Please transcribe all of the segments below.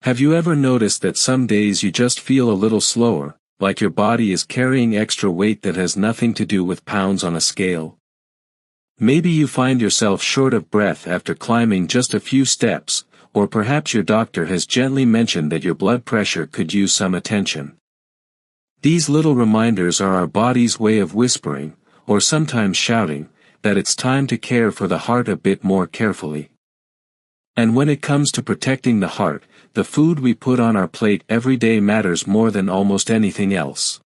Have you ever noticed that some days you just feel a little slower, like your body is carrying extra weight that has nothing to do with pounds on a scale? Maybe you find yourself short of breath after climbing just a few steps, or perhaps your doctor has gently mentioned that your blood pressure could use some attention. These little reminders are our body's way of whispering, or sometimes shouting, that it's time to care for the heart a bit more carefully. And when it comes to protecting the heart, the food we put on our plate every day matters more than almost anything else.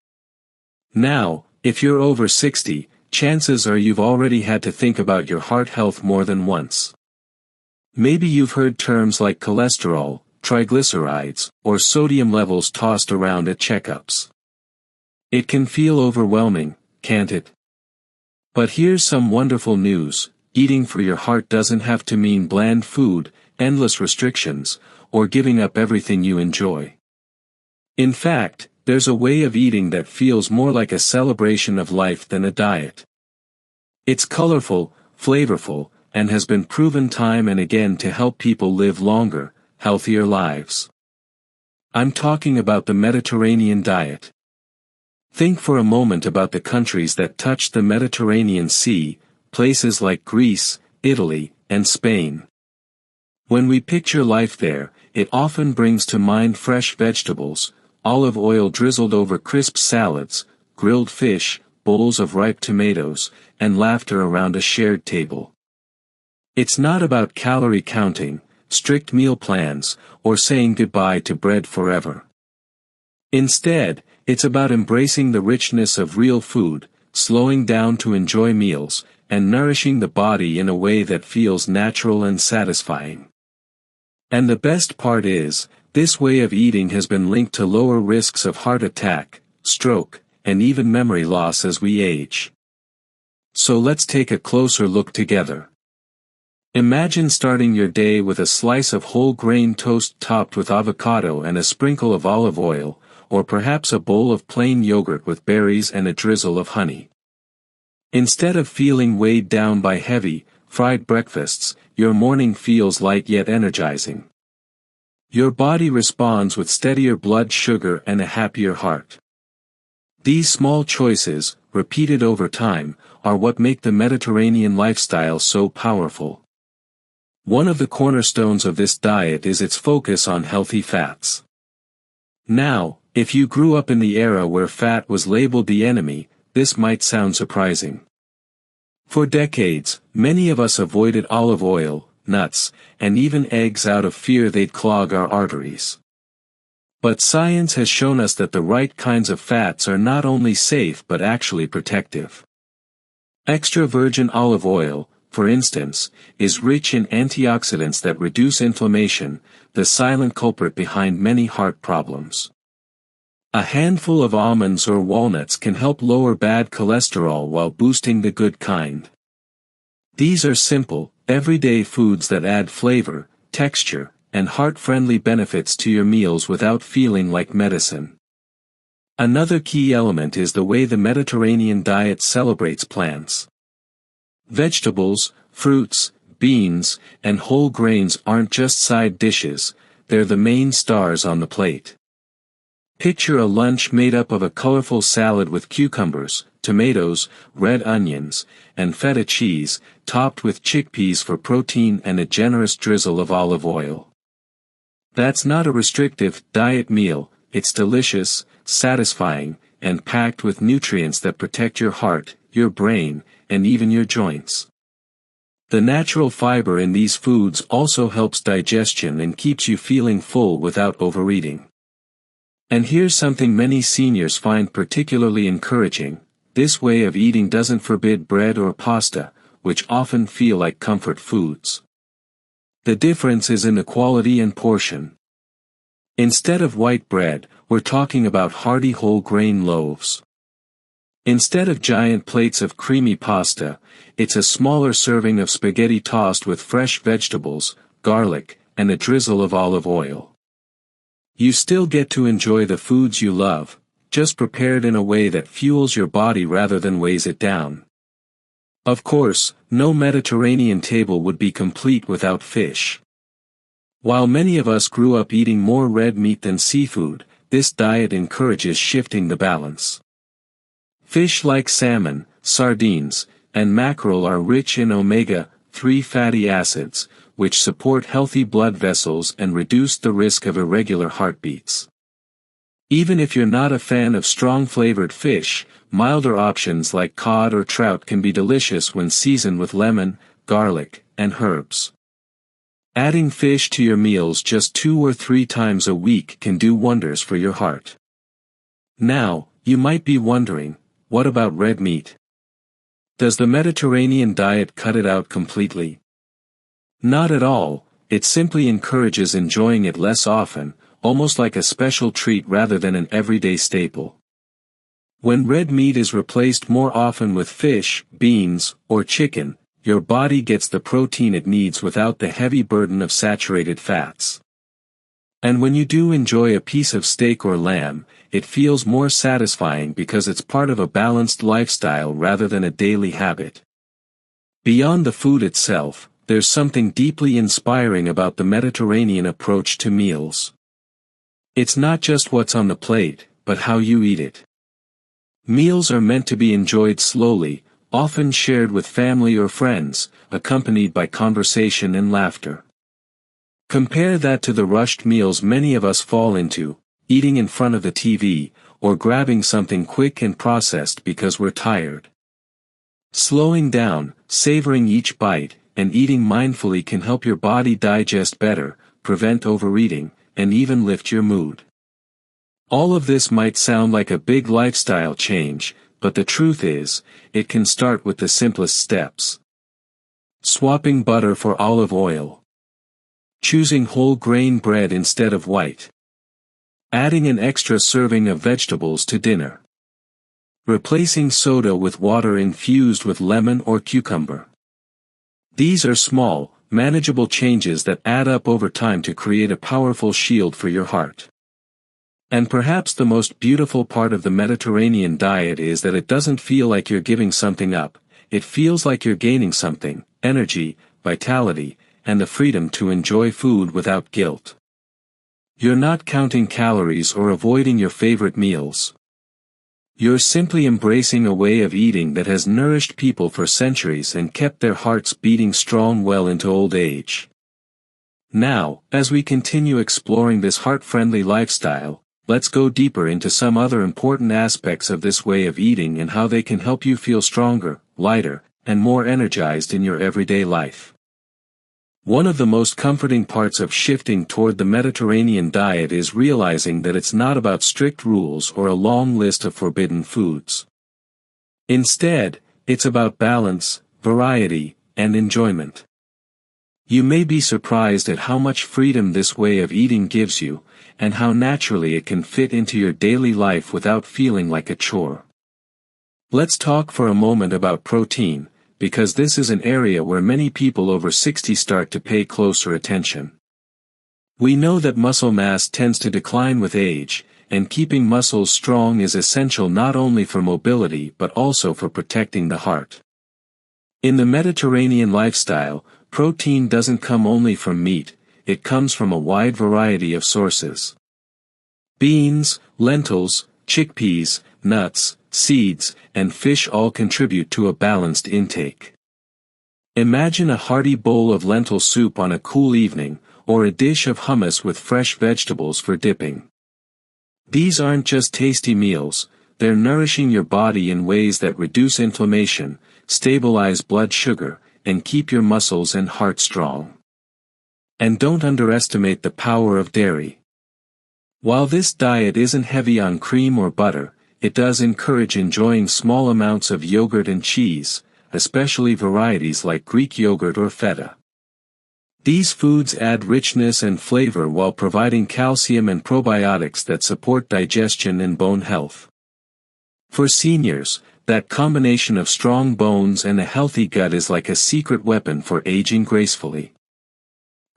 Now, if you're over 60, chances are you've already had to think about your heart health more than once. Maybe you've heard terms like cholesterol, triglycerides, or sodium levels tossed around at checkups. It can feel overwhelming, can't it? But here's some wonderful news: eating for your heart doesn't have to mean bland food, endless restrictions, or giving up everything you enjoy. In fact, there's a way of eating that feels more like a celebration of life than a diet. It's colorful, flavorful, and has been proven time and again to help people live longer, healthier lives. I'm talking about the Mediterranean diet. Think for a moment about the countries that touch the Mediterranean Sea, places like Greece, Italy, and Spain. When we picture life there, it often brings to mind fresh vegetables, olive oil drizzled over crisp salads, grilled fish, bowls of ripe tomatoes, and laughter around a shared table. It's not about calorie counting, strict meal plans, or saying goodbye to bread forever. Instead, it's about embracing the richness of real food, slowing down to enjoy meals, and nourishing the body in a way that feels natural and satisfying. And the best part is, this way of eating has been linked to lower risks of heart attack, stroke, and even memory loss as we age. So let's take a closer look together. Imagine starting your day with a slice of whole grain toast topped with avocado and a sprinkle of olive oil, or perhaps a bowl of plain yogurt with berries and a drizzle of honey. Instead of feeling weighed down by heavy, fried breakfasts, your morning feels light yet energizing. Your body responds with steadier blood sugar and a happier heart. These small choices, repeated over time, are what make the Mediterranean lifestyle so powerful. One of the cornerstones of this diet is its focus on healthy fats. Now, if you grew up in the era where fat was labeled the enemy, this might sound surprising. For decades, many of us avoided olive oil, nuts, and even eggs out of fear they'd clog our arteries. But science has shown us that the right kinds of fats are not only safe but actually protective. Extra virgin olive oil, for instance, is rich in antioxidants that reduce inflammation, the silent culprit behind many heart problems. A handful of almonds or walnuts can help lower bad cholesterol while boosting the good kind. These are simple, everyday foods that add flavor, texture, and heart-friendly benefits to your meals without feeling like medicine. Another key element is the way the Mediterranean diet celebrates plants. Vegetables, fruits, beans, and whole grains aren't just side dishes, they're the main stars on the plate. Picture a lunch made up of a colorful salad with cucumbers, tomatoes, red onions, and feta cheese, topped with chickpeas for protein and a generous drizzle of olive oil. That's not a restrictive diet meal, it's delicious, satisfying, and packed with nutrients that protect your heart, your brain, and even your joints. The natural fiber in these foods also helps digestion and keeps you feeling full without overeating. And here's something many seniors find particularly encouraging: this way of eating doesn't forbid bread or pasta, which often feel like comfort foods. The difference is in the quality and portion. Instead of white bread, we're talking about hearty whole grain loaves. Instead of giant plates of creamy pasta, it's a smaller serving of spaghetti tossed with fresh vegetables, garlic, and a drizzle of olive oil. You still get to enjoy the foods you love, just prepared in a way that fuels your body rather than weighs it down. Of course, no Mediterranean table would be complete without fish. While many of us grew up eating more red meat than seafood, this diet encourages shifting the balance. Fish like salmon, sardines, and mackerel are rich in omega-3 fatty acids, which support healthy blood vessels and reduce the risk of irregular heartbeats. Even if you're not a fan of strong-flavored fish, milder options like cod or trout can be delicious when seasoned with lemon, garlic, and herbs. Adding fish to your meals just 2 or 3 times a week can do wonders for your heart. Now, you might be wondering, what about red meat? Does the Mediterranean diet cut it out completely? Not at all, it simply encourages enjoying it less often, almost like a special treat rather than an everyday staple. When red meat is replaced more often with fish, beans, or chicken, your body gets the protein it needs without the heavy burden of saturated fats. And when you do enjoy a piece of steak or lamb, it feels more satisfying because it's part of a balanced lifestyle rather than a daily habit. Beyond the food itself, there's something deeply inspiring about the Mediterranean approach to meals. It's not just what's on the plate, but how you eat it. Meals are meant to be enjoyed slowly, often shared with family or friends, accompanied by conversation and laughter. Compare that to the rushed meals many of us fall into, eating in front of the TV, or grabbing something quick and processed because we're tired. Slowing down, savoring each bite, and eating mindfully can help your body digest better, prevent overeating, and even lift your mood. All of this might sound like a big lifestyle change, but the truth is, it can start with the simplest steps. Swapping butter for olive oil. Choosing whole grain bread instead of white. Adding an extra serving of vegetables to dinner. Replacing soda with water infused with lemon or cucumber. These are small, manageable changes that add up over time to create a powerful shield for your heart. And perhaps the most beautiful part of the Mediterranean diet is that it doesn't feel like you're giving something up, it feels like you're gaining something: energy, vitality, and the freedom to enjoy food without guilt. You're not counting calories or avoiding your favorite meals. You're simply embracing a way of eating that has nourished people for centuries and kept their hearts beating strong well into old age. Now, as we continue exploring this heart-friendly lifestyle, let's go deeper into some other important aspects of this way of eating and how they can help you feel stronger, lighter, and more energized in your everyday life. One of the most comforting parts of shifting toward the Mediterranean diet is realizing that it's not about strict rules or a long list of forbidden foods. Instead, it's about balance, variety, and enjoyment. You may be surprised at how much freedom this way of eating gives you, and how naturally it can fit into your daily life without feeling like a chore. Let's talk for a moment about protein, because this is an area where many people over 60 start to pay closer attention. We know that muscle mass tends to decline with age, and keeping muscles strong is essential not only for mobility but also for protecting the heart. In the Mediterranean lifestyle, protein doesn't come only from meat, it comes from a wide variety of sources. Beans, lentils, chickpeas, nuts, seeds, and fish all contribute to a balanced intake. Imagine a hearty bowl of lentil soup on a cool evening, or a dish of hummus with fresh vegetables for dipping. These aren't just tasty meals, they're nourishing your body in ways that reduce inflammation, stabilize blood sugar, and keep your muscles and heart strong. And don't underestimate the power of dairy. While this diet isn't heavy on cream or butter, it does encourage enjoying small amounts of yogurt and cheese, especially varieties like Greek yogurt or feta. These foods add richness and flavor while providing calcium and probiotics that support digestion and bone health. For seniors, that combination of strong bones and a healthy gut is like a secret weapon for aging gracefully.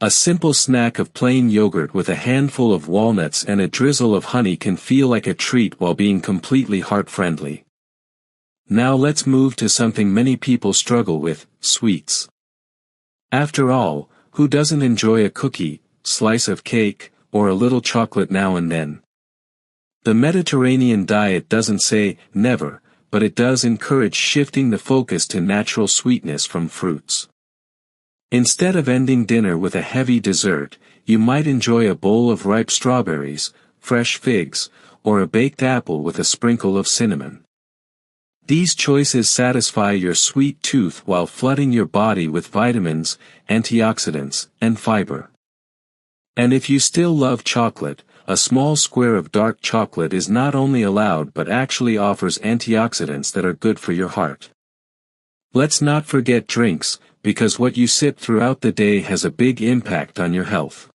A simple snack of plain yogurt with a handful of walnuts and a drizzle of honey can feel like a treat while being completely heart-friendly. Now let's move to something many people struggle with: sweets. After all, who doesn't enjoy a cookie, slice of cake, or a little chocolate now and then. The Mediterranean diet doesn't say, never, but it does encourage shifting the focus to natural sweetness from fruits. Instead of ending dinner with a heavy dessert, you might enjoy a bowl of ripe strawberries, fresh figs, or a baked apple with a sprinkle of cinnamon. These choices satisfy your sweet tooth while flooding your body with vitamins, antioxidants, and fiber. And if you still love chocolate, a small square of dark chocolate is not only allowed but actually offers antioxidants that are good for your heart. Let's not forget drinks, because what you sip throughout the day has a big impact on your health.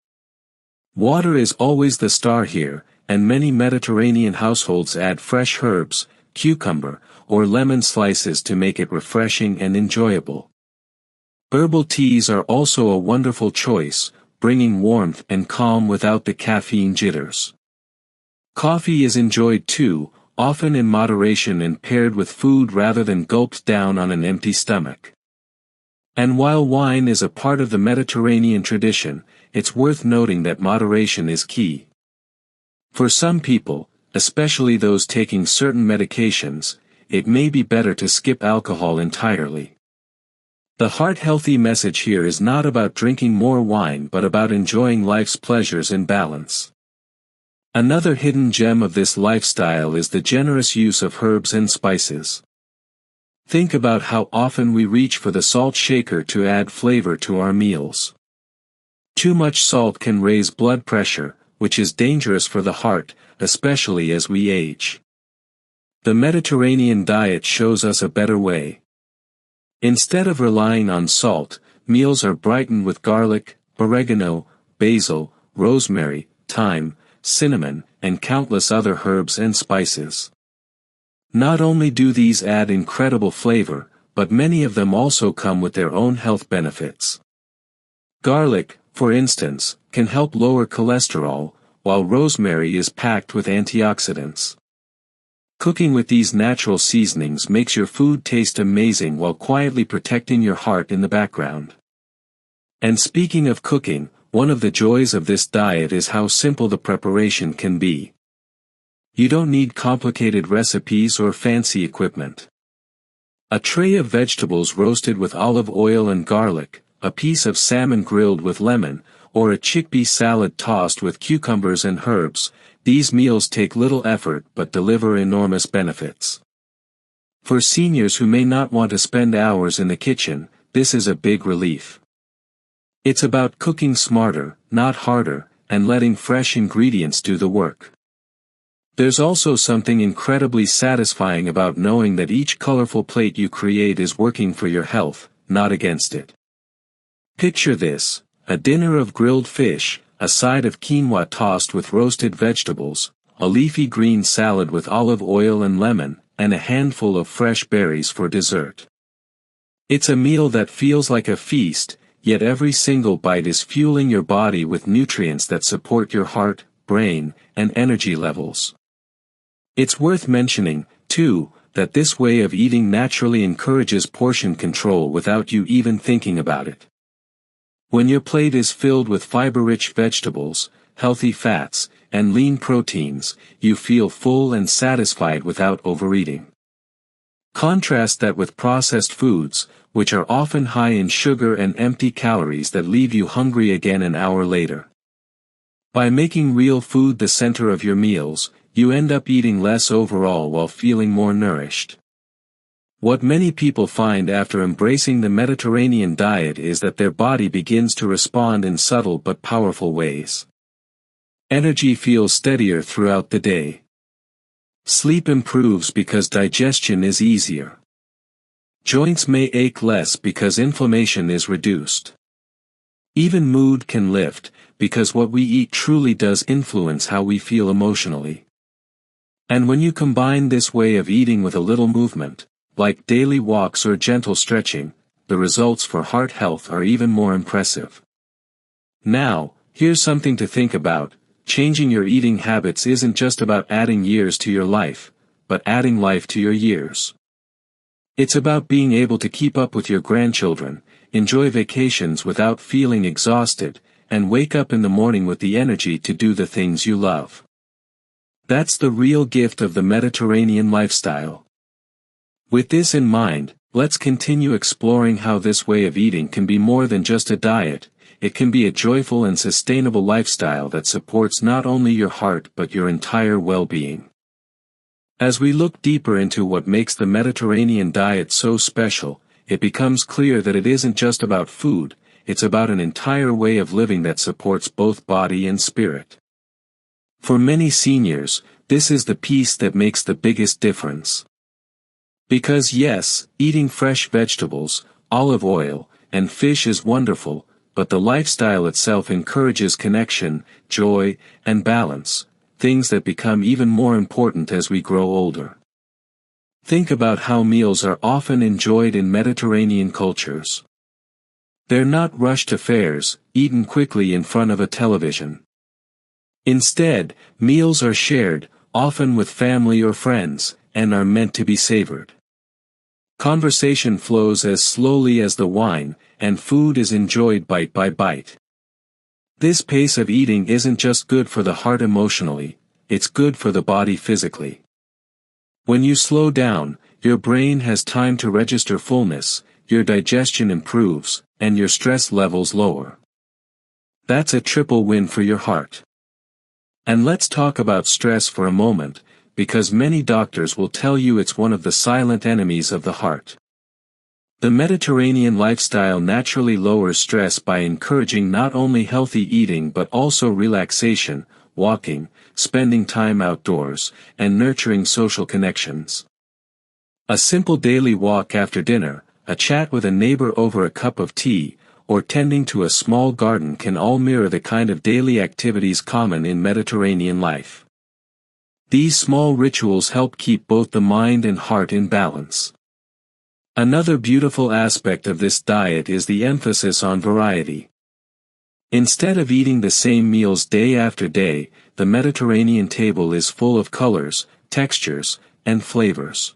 Water is always the star here, and many Mediterranean households add fresh herbs, cucumber, or lemon slices to make it refreshing and enjoyable. Herbal teas are also a wonderful choice, bringing warmth and calm without the caffeine jitters. Coffee is enjoyed too, often in moderation and paired with food rather than gulped down on an empty stomach. And while wine is a part of the Mediterranean tradition, it's worth noting that moderation is key. For some people, especially those taking certain medications, it may be better to skip alcohol entirely. The heart-healthy message here is not about drinking more wine but about enjoying life's pleasures in balance. Another hidden gem of this lifestyle is the generous use of herbs and spices. Think about how often we reach for the salt shaker to add flavor to our meals. Too much salt can raise blood pressure, which is dangerous for the heart, especially as we age. The Mediterranean diet shows us a better way. Instead of relying on salt, meals are brightened with garlic, oregano, basil, rosemary, thyme, cinnamon, and countless other herbs and spices. Not only do these add incredible flavor, but many of them also come with their own health benefits. Garlic, for instance, can help lower cholesterol, while rosemary is packed with antioxidants. Cooking with these natural seasonings makes your food taste amazing while quietly protecting your heart in the background. And speaking of cooking, one of the joys of this diet is how simple the preparation can be. You don't need complicated recipes or fancy equipment. A tray of vegetables roasted with olive oil and garlic, a piece of salmon grilled with lemon, or a chickpea salad tossed with cucumbers and herbs, these meals take little effort but deliver enormous benefits. For seniors who may not want to spend hours in the kitchen, this is a big relief. It's about cooking smarter, not harder, and letting fresh ingredients do the work. There's also something incredibly satisfying about knowing that each colorful plate you create is working for your health, not against it. Picture this: a dinner of grilled fish, a side of quinoa tossed with roasted vegetables, a leafy green salad with olive oil and lemon, and a handful of fresh berries for dessert. It's a meal that feels like a feast, yet every single bite is fueling your body with nutrients that support your heart, brain, and energy levels. It's worth mentioning, too, that this way of eating naturally encourages portion control without you even thinking about it. When your plate is filled with fiber-rich vegetables, healthy fats, and lean proteins, you feel full and satisfied without overeating. Contrast that with processed foods, which are often high in sugar and empty calories that leave you hungry again an hour later. By making real food the center of your meals, you end up eating less overall while feeling more nourished. What many people find after embracing the Mediterranean diet is that their body begins to respond in subtle but powerful ways. Energy feels steadier throughout the day. Sleep improves because digestion is easier. Joints may ache less because inflammation is reduced. Even mood can lift, because what we eat truly does influence how we feel emotionally. And when you combine this way of eating with a little movement, like daily walks or gentle stretching, the results for heart health are even more impressive. Now, here's something to think about: changing your eating habits isn't just about adding years to your life, but adding life to your years. It's about being able to keep up with your grandchildren, enjoy vacations without feeling exhausted, and wake up in the morning with the energy to do the things you love. That's the real gift of the Mediterranean lifestyle. With this in mind, let's continue exploring how this way of eating can be more than just a diet. It can be a joyful and sustainable lifestyle that supports not only your heart but your entire well-being. As we look deeper into what makes the Mediterranean diet so special, it becomes clear that it isn't just about food, it's about an entire way of living that supports both body and spirit. For many seniors, this is the piece that makes the biggest difference. Because yes, eating fresh vegetables, olive oil, and fish is wonderful, but the lifestyle itself encourages connection, joy, and balance, things that become even more important as we grow older. Think about how meals are often enjoyed in Mediterranean cultures. They're not rushed affairs, eaten quickly in front of a television. Instead, meals are shared, often with family or friends, and are meant to be savored. Conversation flows as slowly as the wine, and food is enjoyed bite by bite. This pace of eating isn't just good for the heart emotionally, it's good for the body physically. When you slow down, your brain has time to register fullness, your digestion improves, and your stress levels lower. That's a triple win for your heart. And let's talk about stress for a moment, because many doctors will tell you it's one of the silent enemies of the heart. The Mediterranean lifestyle naturally lowers stress by encouraging not only healthy eating but also relaxation, walking, spending time outdoors, and nurturing social connections. A simple daily walk after dinner, a chat with a neighbor over a cup of tea, or tending to a small garden can all mirror the kind of daily activities common in Mediterranean life. These small rituals help keep both the mind and heart in balance. Another beautiful aspect of this diet is the emphasis on variety. Instead of eating the same meals day after day, the Mediterranean table is full of colors, textures, and flavors.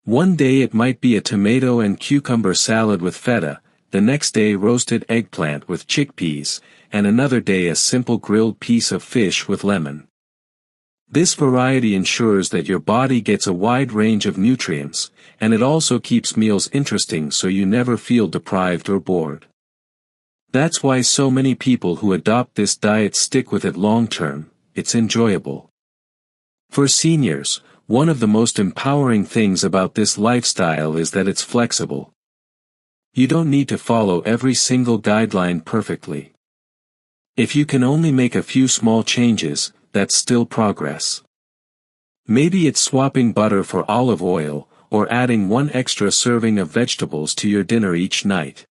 One day it might be a tomato and cucumber salad with feta, the next day roasted eggplant with chickpeas, and another day a simple grilled piece of fish with lemon. This variety ensures that your body gets a wide range of nutrients, and it also keeps meals interesting so you never feel deprived or bored. That's why so many people who adopt this diet stick with it long term. It's enjoyable. For seniors, one of the most empowering things about this lifestyle is that it's flexible. You don't need to follow every single guideline perfectly. If you can only make a few small changes, that's still progress. Maybe it's swapping butter for olive oil, or adding one extra serving of vegetables to your dinner each night.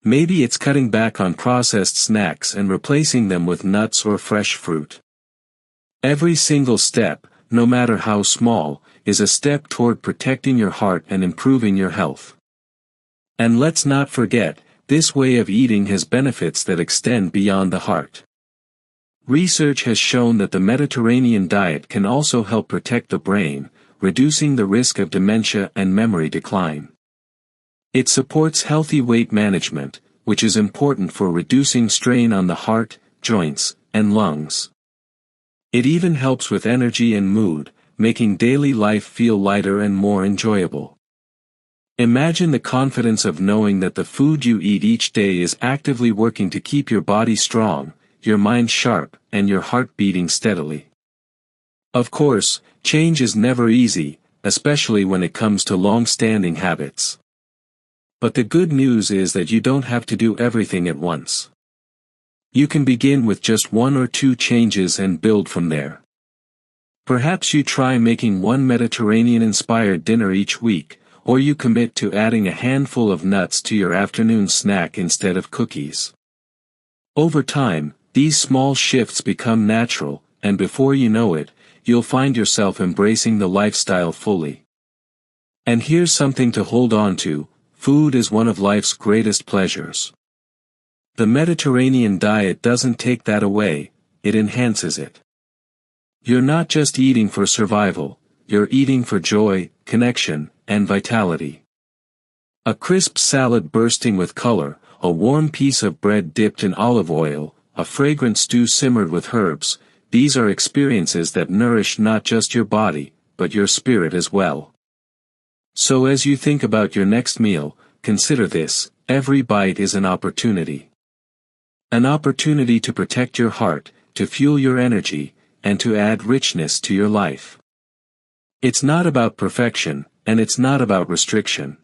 Maybe it's cutting back on processed snacks and replacing them with nuts or fresh fruit. Every single step, no matter how small, is a step toward protecting your heart and improving your health. And let's not forget, this way of eating has benefits that extend beyond the heart. Research has shown that the Mediterranean diet can also help protect the brain, reducing the risk of dementia and memory decline. It supports healthy weight management, which is important for reducing strain on the heart, joints, and lungs. It even helps with energy and mood, making daily life feel lighter and more enjoyable. Imagine the confidence of knowing that the food you eat each day is actively working to keep your body strong, your mind sharp, and your heart beating steadily. Of course, change is never easy, especially when it comes to long-standing habits. But the good news is that you don't have to do everything at once. You can begin with just 1 or 2 changes and build from there. Perhaps you try making one Mediterranean-inspired dinner each week, or you commit to adding a handful of nuts to your afternoon snack instead of cookies. Over time, these small shifts become natural, and before you know it, you'll find yourself embracing the lifestyle fully. And here's something to hold on to: food is one of life's greatest pleasures. The Mediterranean diet doesn't take that away, it enhances it. You're not just eating for survival, you're eating for joy, connection, and vitality. A crisp salad bursting with color, a warm piece of bread dipped in olive oil, a fragrant stew simmered with herbs. These are experiences that nourish not just your body, but your spirit as well. So as you think about your next meal, consider this: every bite is an opportunity. An opportunity to protect your heart, to fuel your energy, and to add richness to your life. It's not about perfection, and it's not about restriction.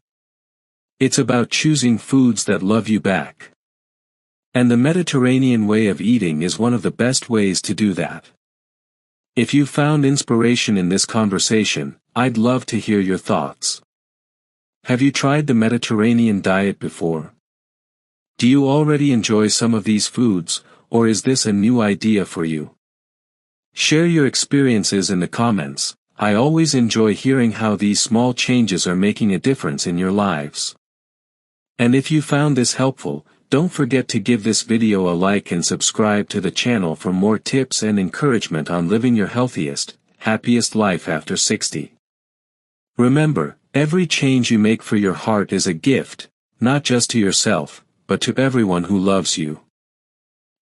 It's about choosing foods that love you back. And the Mediterranean way of eating is one of the best ways to do that. If you found inspiration in this conversation, I'd love to hear your thoughts. Have you tried the Mediterranean diet before? Do you already enjoy some of these foods, or is this a new idea for you? Share your experiences in the comments. I always enjoy hearing how these small changes are making a difference in your lives. And if you found this helpful, don't forget to give this video a like and subscribe to the channel for more tips and encouragement on living your healthiest, happiest life after 60. Remember, every change you make for your heart is a gift, not just to yourself, but to everyone who loves you.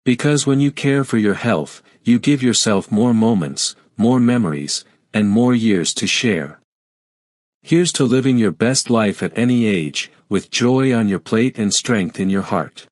Because when you care for your health, you give yourself more moments, more memories, and more years to share. Here's to living your best life at any age, with joy on your plate and strength in your heart.